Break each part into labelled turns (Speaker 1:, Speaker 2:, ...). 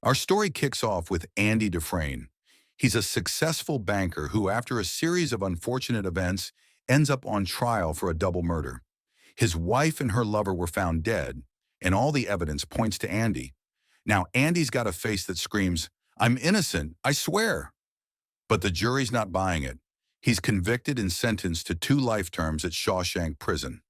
Speaker 1: Our story kicks off with Andy Dufresne. He's a successful banker who, after a series of unfortunate events, ends up on trial for a double murder. His wife and her lover were found dead, and all the evidence points to Andy. Now, Andy's got a face that screams, "I'm innocent, I swear." But the jury's not buying it. He's convicted and sentenced to 2 life terms at Shawshank Prison,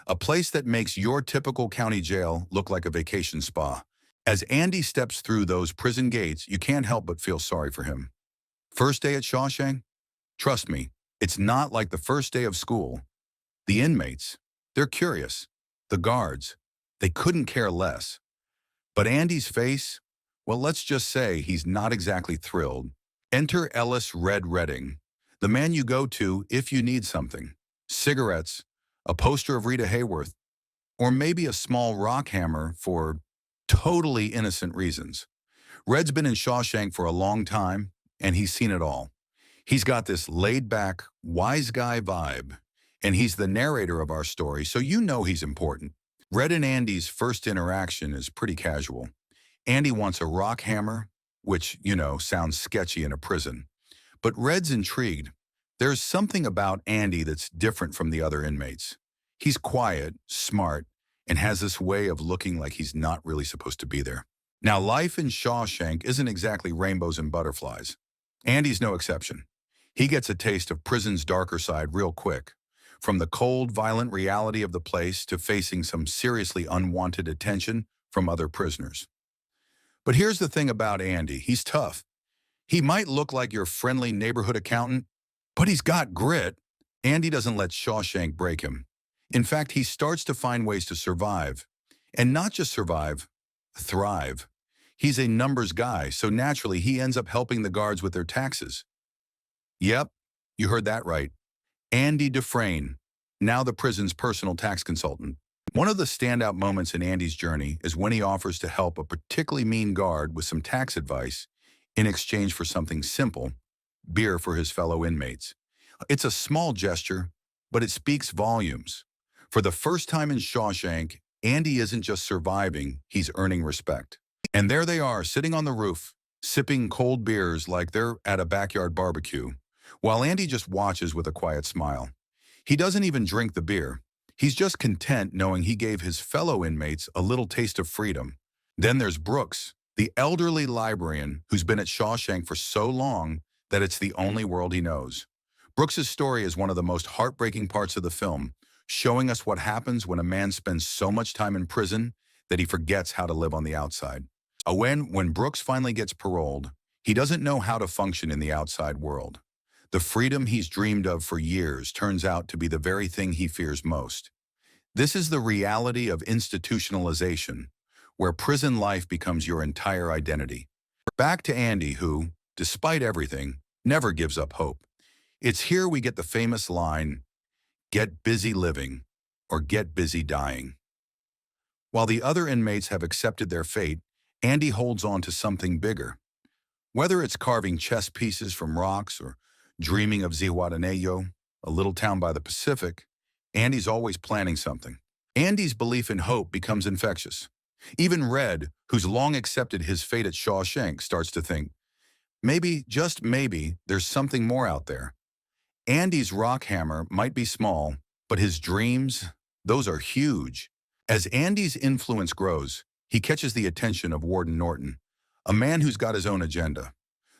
Speaker 1: a place that makes your typical county jail look like a vacation spa. As Andy steps through those prison gates, you can't help but feel sorry for him. First day at Shawshank? Trust me, it's not like the first day of school. The inmates, they're curious. The guards, they couldn't care less. But Andy's face, well, let's just say he's not exactly thrilled. Enter Ellis Red Redding, the man you go to if you need something. Cigarettes, a poster of Rita Hayworth, or maybe a small rock hammer for totally innocent reasons. Red's been in Shawshank for a long time, and he's seen it all. He's got this laid-back, wise guy vibe, and he's the narrator of our story, so you know he's important. Red and Andy's first interaction is pretty casual. Andy wants a rock hammer, which, sounds sketchy in a prison. But Red's intrigued. There's something about Andy that's different from the other inmates. He's quiet, smart, and has this way of looking like he's not really supposed to be there. Now, life in Shawshank isn't exactly rainbows and butterflies. Andy's no exception. He gets a taste of prison's darker side real quick, from the cold, violent reality of the place to facing some seriously unwanted attention from other prisoners. But here's the thing about Andy. He's tough. He might look like your friendly neighborhood accountant, but he's got grit. Andy doesn't let Shawshank break him. In fact, he starts to find ways to survive. And not just survive, thrive. He's a numbers guy, so naturally he ends up helping the guards with their taxes. Yep, you heard that right. Andy Dufresne, now the prison's personal tax consultant. One of the standout moments in Andy's journey is when he offers to help a particularly mean guard with some tax advice in exchange for something simple, beer for his fellow inmates. It's a small gesture, but it speaks volumes. For the first time in Shawshank, Andy isn't just surviving, he's earning respect. And there they are, sitting on the roof, sipping cold beers like they're at a backyard barbecue, while Andy just watches with a quiet smile. He doesn't even drink the beer. He's just content knowing he gave his fellow inmates a little taste of freedom. Then there's Brooks, the elderly librarian who's been at Shawshank for so long that it's the only world he knows. Brooks's story is one of the most heartbreaking parts of the film, showing us what happens when a man spends so much time in prison that he forgets how to live on the outside. When Brooks finally gets paroled, he doesn't know how to function in the outside world. The freedom he's dreamed of for years turns out to be the very thing he fears most. This is the reality of institutionalization, where prison life becomes your entire identity. Back to Andy, who, despite everything, never gives up hope. It's here we get the famous line, "Get busy living, or get busy dying." While the other inmates have accepted their fate, Andy holds on to something bigger. Whether it's carving chess pieces from rocks or dreaming of Zihuatanejo, a little town by the Pacific, Andy's always planning something. Andy's belief in hope becomes infectious. Even Red, who's long accepted his fate at Shawshank, starts to think, maybe, just maybe, there's something more out there. Andy's rock hammer might be small, but his dreams, those are huge. As Andy's influence grows, he catches the attention of Warden Norton, a man who's got his own agenda.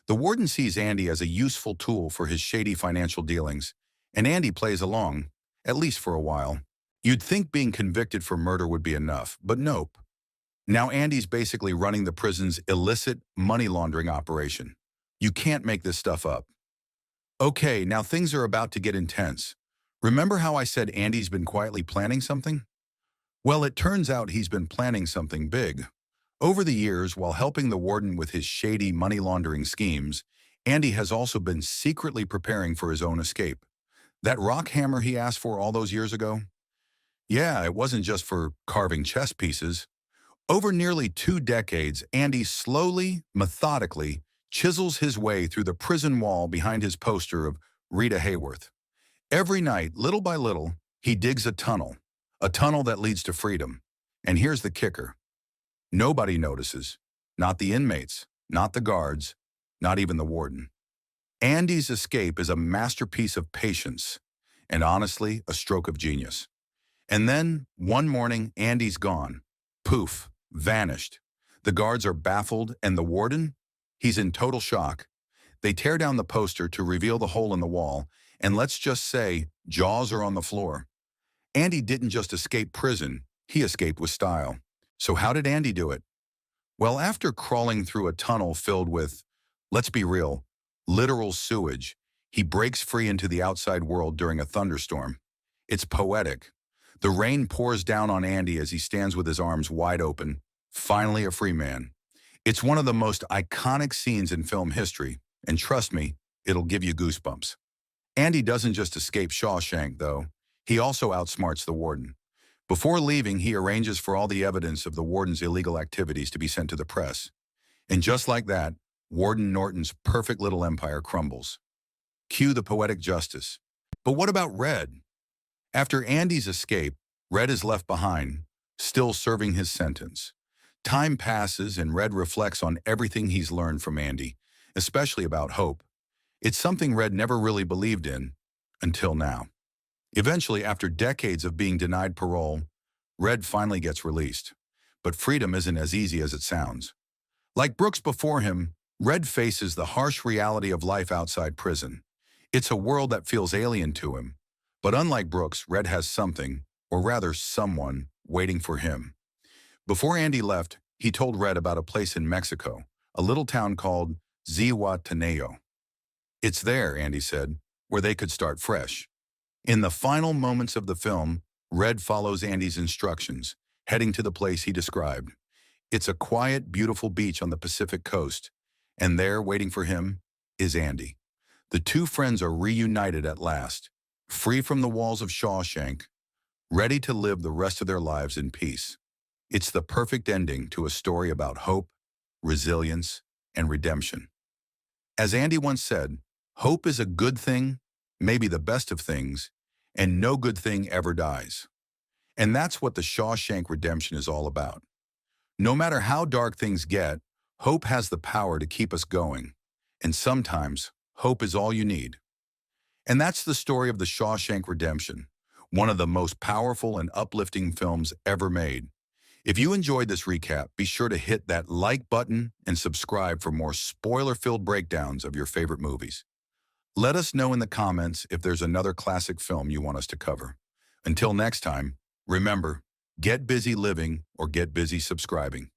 Speaker 1: The warden sees Andy as a useful tool for his shady financial dealings, and Andy plays along, at least for a while. You'd think being convicted for murder would be enough, but nope. Now Andy's basically running the prison's illicit money laundering operation. You can't make this stuff up. Okay, now things are about to get intense. Remember how I said Andy's been quietly planning something? Well, it turns out he's been planning something big. Over the years, while helping the warden with his shady money laundering schemes, Andy has also been secretly preparing for his own escape. That rock hammer he asked for all those years ago? Yeah, it wasn't just for carving chess pieces. Over nearly 2 decades, Andy slowly, methodically, chisels his way through the prison wall behind his poster of Rita Hayworth. Every night, little by little, he digs a tunnel that leads to freedom. And here's the kicker. Nobody notices. Not the inmates, not the guards, not even the warden. Andy's escape is a masterpiece of patience and honestly, a stroke of genius. And then, one morning, Andy's gone. Poof, vanished. The guards are baffled, and the warden? He's in total shock. They tear down the poster to reveal the hole in the wall, and let's just say, jaws are on the floor. Andy didn't just escape prison, he escaped with style. So how did Andy do it? Well, after crawling through a tunnel filled with, let's be real, literal sewage, he breaks free into the outside world during a thunderstorm. It's poetic. The rain pours down on Andy as he stands with his arms wide open, finally a free man. It's one of the most iconic scenes in film history, and trust me, it'll give you goosebumps. Andy doesn't just escape Shawshank, though. He also outsmarts the warden. Before leaving, he arranges for all the evidence of the warden's illegal activities to be sent to the press. And just like that, Warden Norton's perfect little empire crumbles. Cue the poetic justice. But what about Red? After Andy's escape, Red is left behind, still serving his sentence. Time passes and Red reflects on everything he's learned from Andy, especially about hope. It's something Red never really believed in, until now. Eventually, after decades of being denied parole, Red finally gets released. But freedom isn't as easy as it sounds. Like Brooks before him, Red faces the harsh reality of life outside prison. It's a world that feels alien to him. But unlike Brooks, Red has something, or rather someone, waiting for him. Before Andy left, he told Red about a place in Mexico, a little town called Zihuatanejo. It's there, Andy said, where they could start fresh. In the final moments of the film, Red follows Andy's instructions, heading to the place he described. It's a quiet, beautiful beach on the Pacific coast, and there, waiting for him, is Andy. The two friends are reunited at last, free from the walls of Shawshank, ready to live the rest of their lives in peace. It's the perfect ending to a story about hope, resilience, and redemption. As Andy once said, hope is a good thing, maybe the best of things, and no good thing ever dies. And that's what the Shawshank Redemption is all about. No matter how dark things get, hope has the power to keep us going. And sometimes, hope is all you need. And that's the story of the Shawshank Redemption, one of the most powerful and uplifting films ever made. If you enjoyed this recap, be sure to hit that like button and subscribe for more spoiler-filled breakdowns of your favorite movies. Let us know in the comments if there's another classic film you want us to cover. Until next time, remember, get busy living or get busy subscribing.